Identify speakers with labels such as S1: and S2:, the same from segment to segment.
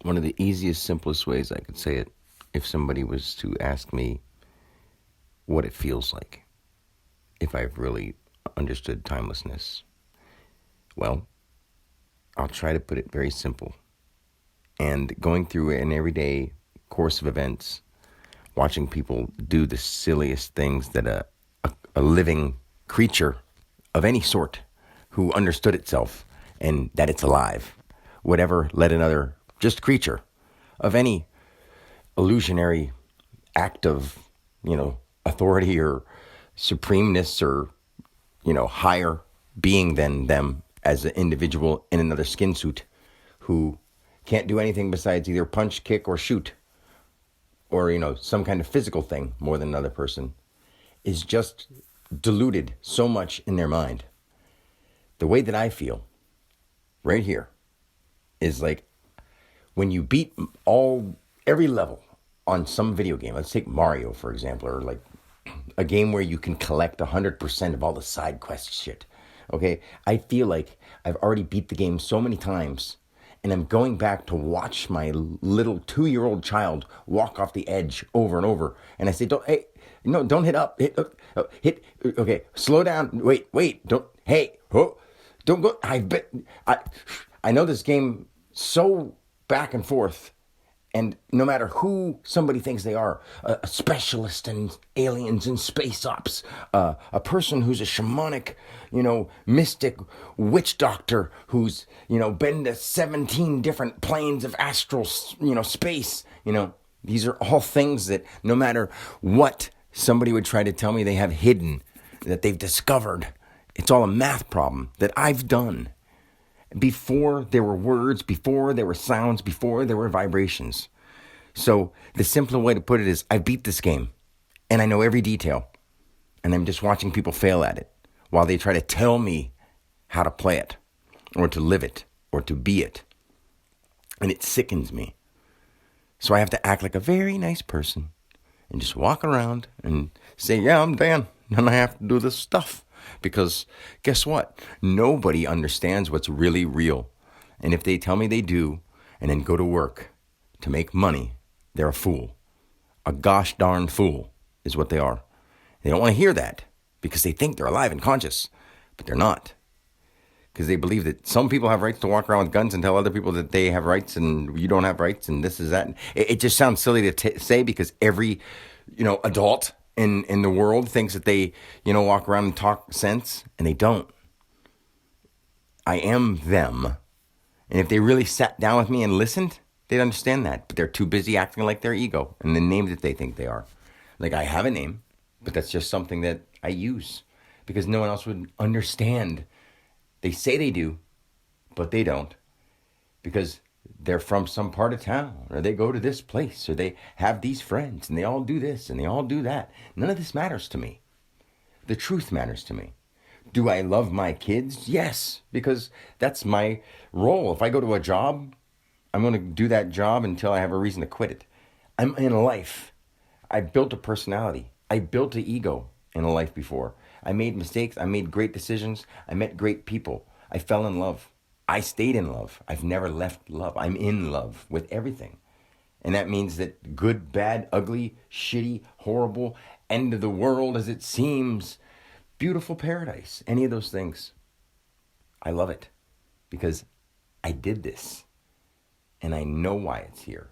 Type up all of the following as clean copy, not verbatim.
S1: One of the easiest, simplest ways I could say it, if somebody was to ask me what it feels like, if I've really understood timelessness, well, I'll try to put it very simple. And going through an everyday course of events, watching people do the silliest things that a living creature of any sort who understood itself and that it's alive, whatever let another just creature of any illusionary act of, authority or supremeness or, higher being than them as an individual in another skin suit who can't do anything besides either punch, kick, or shoot, or, some kind of physical thing more than another person, is just diluted so much in their mind. The way that I feel right here is like when you beat every level on some video game. Let's take Mario, for example, or like a game where you can collect 100% of all the side quest shit. Okay, I feel like I've already beat the game so many times, and I'm going back to watch my little 2-year-old child walk off the edge over and over. And I say, don't hit up, hit, okay, slow down, wait, don't go. I know this game so back and forth. And no matter who somebody thinks they are, a specialist in aliens and space ops, a person who's a shamanic, mystic witch doctor who's, been to 17 different planes of astral, space, these are all things that no matter what somebody would try to tell me they have hidden, that they've discovered, it's all a math problem that I've done. Before there were words, before there were sounds, before there were vibrations. So the simpler way to put it is I beat this game and I know every detail and I'm just watching people fail at it while they try to tell me how to play it or to live it or to be it. And it sickens me. So I have to act like a very nice person and just walk around and say, yeah, I'm Dan and I have to do this stuff. Because guess what? Nobody understands what's really real. And if they tell me they do and then go to work to make money, they're a fool. A gosh darn fool is what they are. They don't want to hear that because they think they're alive and conscious, but they're not. Because they believe that some people have rights to walk around with guns and tell other people that they have rights and you don't have rights and this is that. It just sounds silly to say because every, adult in the world thinks that they, walk around and talk sense, and they don't. I am them. And if they really sat down with me and listened, they'd understand that. But they're too busy acting like their ego and the name that they think they are. Like, I have a name, but that's just something that I use because no one else would understand. They say they do, but they don't because they're from some part of town, or they go to this place, or they have these friends, and they all do this, and they all do that. None of this matters to me. The truth matters to me. Do I love my kids? Yes, because that's my role. If I go to a job, I'm going to do that job until I have a reason to quit it. I'm in life. I built a personality. I built an ego in a life before. I made mistakes. I made great decisions. I met great people. I fell in love. I stayed in love. I've never left love. I'm in love with everything. And that means that good, bad, ugly, shitty, horrible, end of the world as it seems, beautiful paradise, any of those things, I love it because I did this and I know why it's here.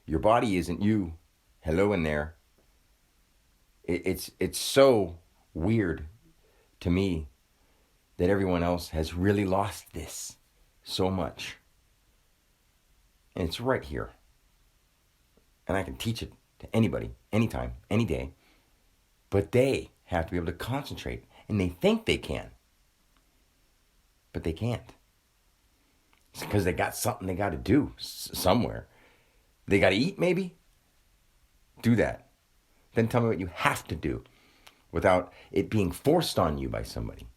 S1: Your body isn't you. Hello in there. It's so weird to me that everyone else has really lost this so much. And it's right here. And I can teach it to anybody, anytime, any day. But they have to be able to concentrate. And they think they can. But they can't. It's because they got something they got to do somewhere. They got to eat, maybe? Do that. Then tell me what you have to do without it being forced on you by somebody.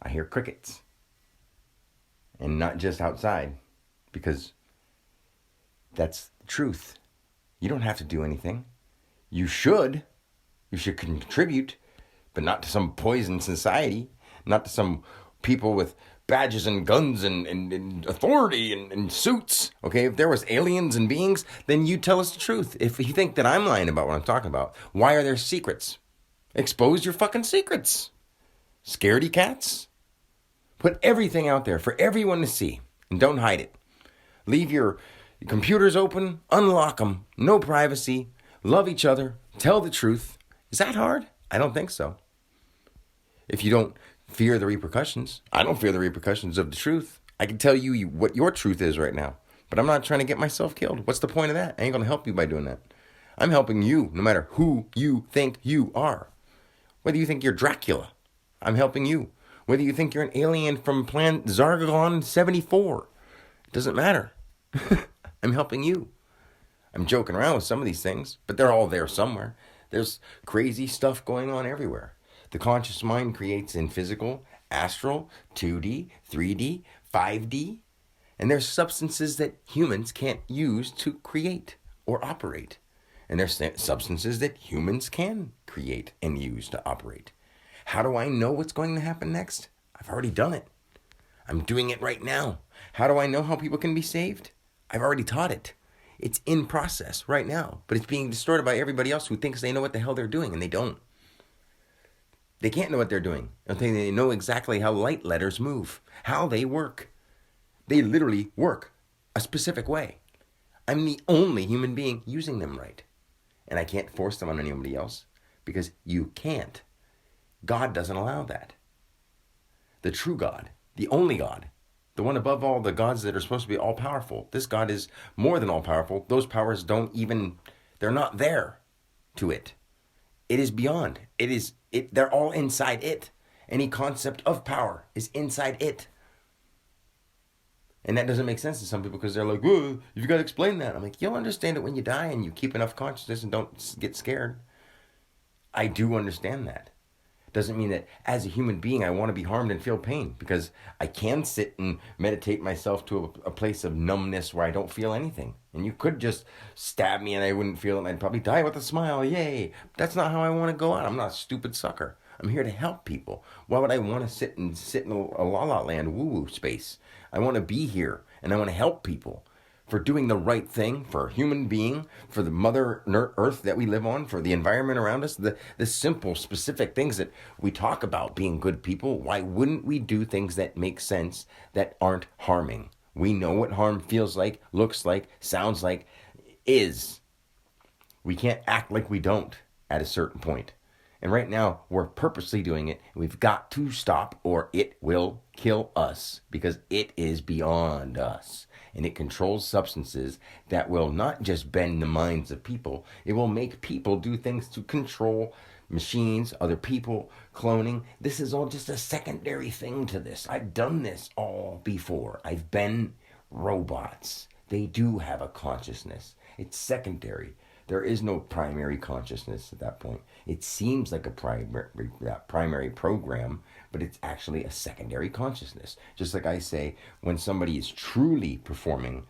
S1: I hear crickets. And not just outside, because that's the truth. You don't have to do anything. You should. You should contribute, but not to some poison society, not to some people with badges and guns and authority and suits. Okay, if there was aliens and beings, then you tell us the truth. If you think that I'm lying about what I'm talking about, why are there secrets? Expose your fucking secrets. Scaredy cats. Put everything out there for everyone to see, and don't hide it. Leave your computers open, unlock them, no privacy, love each other, tell the truth. Is that hard? I don't think so. If you don't fear the repercussions, I don't fear the repercussions of the truth. I can tell you what your truth is right now, but I'm not trying to get myself killed. What's the point of that? I ain't going to help you by doing that. I'm helping you no matter who you think you are. Whether you think you're Dracula, I'm helping you. Whether you think you're an alien from planet Zargon 74, it doesn't matter. I'm helping you. I'm joking around with some of these things, but they're all there somewhere. There's crazy stuff going on everywhere. The conscious mind creates in physical, astral, 2D, 3D, 5D, and there's substances that humans can't use to create or operate. And there's substances that humans can create and use to operate. How do I know what's going to happen next? I've already done it. I'm doing it right now. How do I know how people can be saved? I've already taught it. It's in process right now, but it's being distorted by everybody else who thinks they know what the hell they're doing, and they don't. They can't know what they're doing until they know exactly how light letters move, how they work. They literally work a specific way. I'm the only human being using them right. And I can't force them on anybody else because you can't. God doesn't allow that. The true God, the only God, the one above all the gods that are supposed to be all powerful. This God is more than all powerful. Those powers they're not there to it. It is beyond. They're all inside it. Any concept of power is inside it. And that doesn't make sense to some people because they're like, "Whoa, you've got to explain that." I'm like, you'll understand it when you die and you keep enough consciousness and don't get scared. I do understand that. Doesn't mean that as a human being I want to be harmed and feel pain, because I can sit and meditate myself to a place of numbness where I don't feel anything. And you could just stab me and I wouldn't feel it and I'd probably die with a smile. Yay. That's not how I want to go out. I'm not a stupid sucker. I'm here to help people. Why would I want to sit in a la-la land woo-woo space? I want to be here and I want to help people for doing the right thing, for a human being, for the mother earth that we live on, for the environment around us, the simple, specific things that we talk about being good people. Why wouldn't we do things that make sense, that aren't harming? We know what harm feels like, looks like, sounds like, is. We can't act like we don't at a certain point. And right now, we're purposely doing it. We've got to stop or it will kill us, because it is beyond us. And it controls substances that will not just bend the minds of people. It will make people do things to control machines, other people, cloning. This is all just a secondary thing to this. I've done this all before. I've been robots. They do have a consciousness. It's secondary. There is no primary consciousness at that point. It seems like a primary program, but it's actually a secondary consciousness. Just like I say, when somebody is truly performing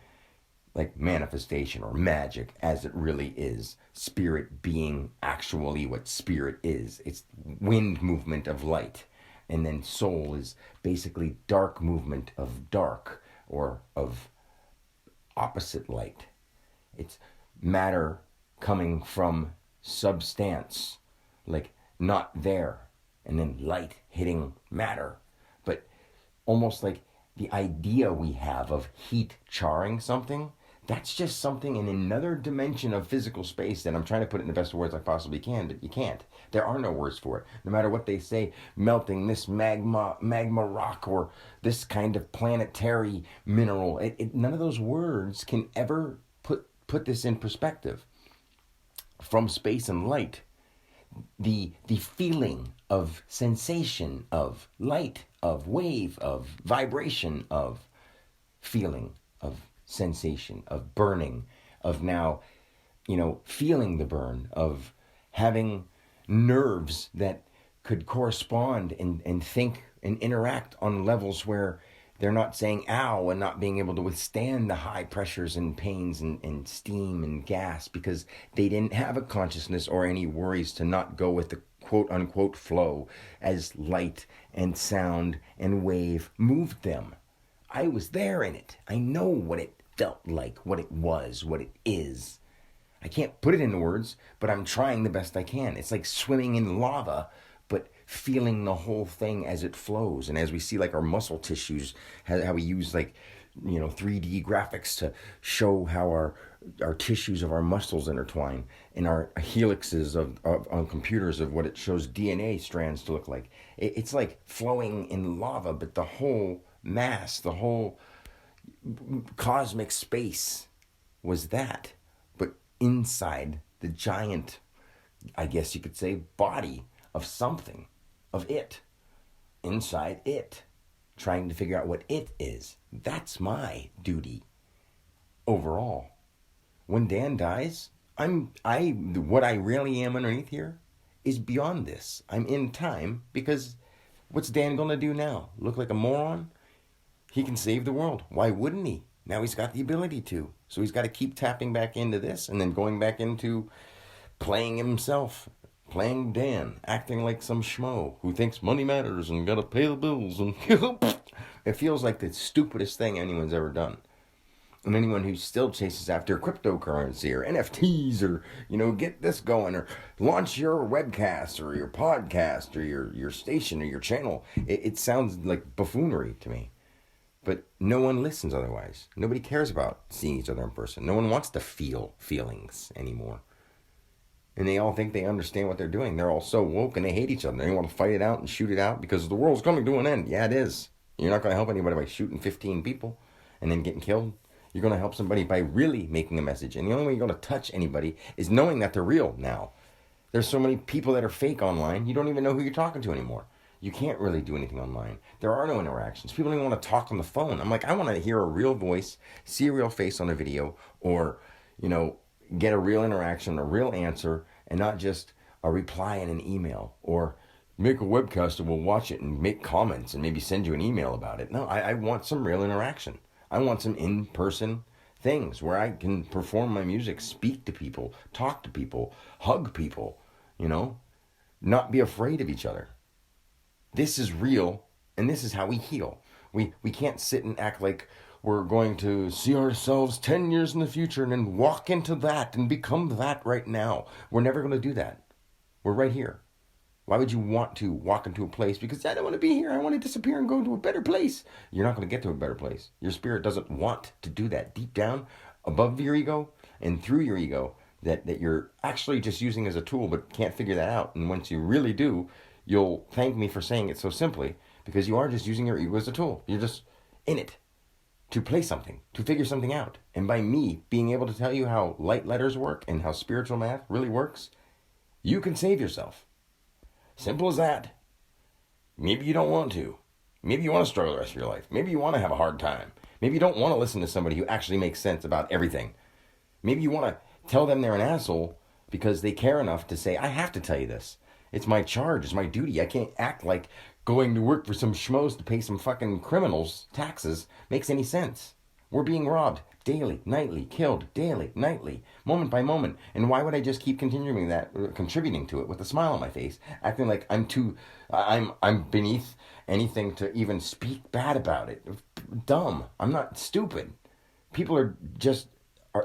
S1: like manifestation or magic as it really is, spirit being actually what spirit is. It's wind movement of light. And then soul is basically dark movement of dark or of opposite light. It's matter coming from substance, like not there, and then light hitting matter. But almost like the idea we have of heat charring something, that's just something in another dimension of physical space that I'm trying to put it in the best words I possibly can, but you can't. There are no words for it. No matter what they say, melting this magma rock or this kind of planetary mineral, none of those words can ever put this in perspective. From space and light, the feeling of sensation, of light, of wave, of vibration, of feeling, of sensation, of burning, of now, feeling the burn, of having nerves that could correspond and think and interact on levels where they're not saying ow and not being able to withstand the high pressures and pains and steam and gas because they didn't have a consciousness or any worries to not go with the quote unquote flow as light and sound and wave moved them. I was there in it. I know what it felt like, what it was, what it is. I can't put it into words, but I'm trying the best I can. It's like swimming in lava, but feeling the whole thing as it flows. And as we see, like our muscle tissues, how we use 3D graphics to show how our tissues of our muscles intertwine, and our helixes on computers of what it shows DNA strands to look like. It's like flowing in lava, but the whole mass, the whole cosmic space was that. But inside the giant, I guess you could say, body of something, of it, inside it, trying to figure out what it is. That's my duty overall. When Dan dies, what I really am underneath here is beyond this. I'm in time, because what's Dan gonna do now? Look like a moron? He can save the world. Why wouldn't he? Now he's got the ability to. So he's got to keep tapping back into this and then going back into playing himself, playing Dan, acting like some schmo who thinks money matters and gotta pay the bills. And it feels like the stupidest thing anyone's ever done. And anyone who still chases after cryptocurrency or NFTs or, get this going or launch your webcast or your podcast or your station or your channel, it sounds like buffoonery to me. But no one listens otherwise. Nobody cares about seeing each other in person. No one wants to feel feelings anymore. And they all think they understand what they're doing. They're all so woke and they hate each other. They want to fight it out and shoot it out because the world's coming to an end. Yeah, it is. You're not going to help anybody by shooting 15 people and then getting killed. You're going to help somebody by really making a message. And the only way you're going to touch anybody is knowing that they're real now. There's so many people that are fake online, you don't even know who you're talking to anymore. You can't really do anything online. There are no interactions. People don't even want to talk on the phone. I'm like, I want to hear a real voice, see a real face on a video, or, get a real interaction, a real answer, and not just a reply in an email, or make a webcast and we'll watch it and make comments and maybe send you an email about it. No, I want some real interaction. I want some in-person things where I can perform my music, speak to people, talk to people, hug people, not be afraid of each other. This is real, and this is how we heal. We can't sit and act like we're going to see ourselves 10 years in the future and then walk into that and become that right now. We're never going to do that. We're right here. Why would you want to walk into a place because I don't want to be here, I want to disappear and go to a better place? You're not going to get to a better place. Your spirit doesn't want to do that. Deep down, above your ego and through your ego, that you're actually just using as a tool but can't figure that out. And once you really do, you'll thank me for saying it so simply, because you are just using your ego as a tool. You're just in it to play something, to figure something out. And by me being able to tell you how light letters work and how spiritual math really works, you can save yourself. Simple as that. Maybe you don't want to. Maybe you want to struggle the rest of your life. Maybe you want to have a hard time. Maybe you don't want to listen to somebody who actually makes sense about everything. Maybe you want to tell them they're an asshole because they care enough to say, I have to tell you this. It's my charge. It's my duty. I can't act like going to work for some schmoes to pay some fucking criminals taxes makes any sense. We're being robbed daily, nightly, killed daily, nightly, moment by moment. And why would I just keep continuing that, contributing to it with a smile on my face, acting like I'm beneath anything to even speak bad about it? Dumb. I'm not stupid. People are just,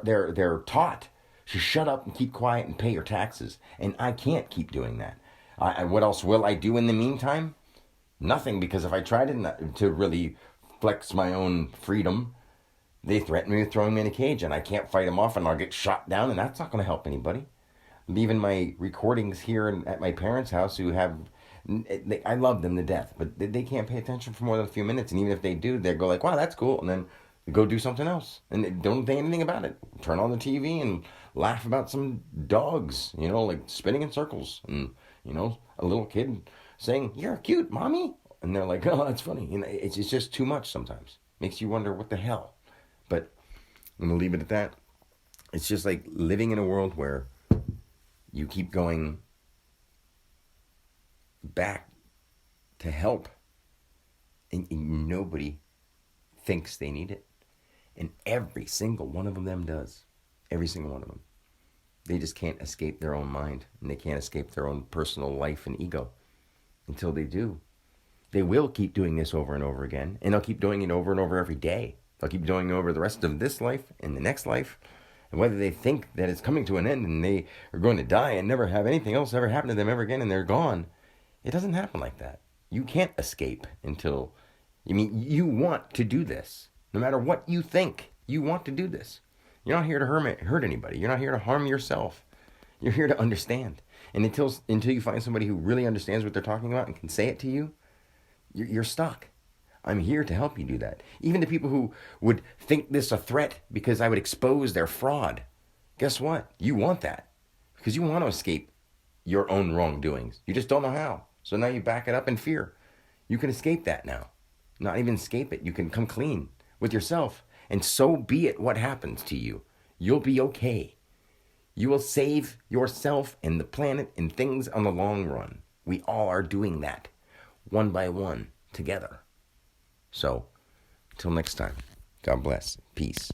S1: they're taught to shut up and keep quiet and pay your taxes. And I can't keep doing that. What else will I do in the meantime? Nothing, because if I try to really flex my own freedom, they threaten me with throwing me in a cage, and I can't fight them off, and I'll get shot down, and that's not going to help anybody. Even my recordings here at my parents' house, who have, I love them to death, but they can't pay attention for more than a few minutes, and even if they do, they go like, wow, that's cool, and then go do something else, and they don't think anything about it. Turn on the TV and laugh about some dogs, like spinning in circles, and a little kid saying, "You're cute, mommy," and they're like, "Oh, that's funny." It's just too much sometimes. Makes you wonder what the hell. But I'm gonna leave it at that. It's just like living in a world where you keep going back to help, and nobody thinks they need it, and every single one of them does. Every single one of them. They just can't escape their own mind, and they can't escape their own personal life and ego. Until they do, they will keep doing this over and over again, and they'll keep doing it over and over every day. They'll keep doing it over the rest of this life and the next life. And whether they think that it's coming to an end and they are going to die and never have anything else ever happen to them ever again and they're gone, it doesn't happen like that. You can't escape until, you want to do this. No matter what you think, you want to do this. You're not here to hurt anybody. You're not here to harm yourself. You're here to understand. And until you find somebody who really understands what they're talking about and can say it to you, you're stuck. I'm here to help you do that. Even to people who would think this a threat because I would expose their fraud. Guess what? You want that. Because you want to escape your own wrongdoings. You just don't know how. So now you back it up in fear. You can escape that now. Not even escape it. You can come clean with yourself. And so be it what happens to you. You'll be okay. You will save yourself and the planet and things on the long run. We all are doing that. One by one, together. So, until next time, God bless. Peace.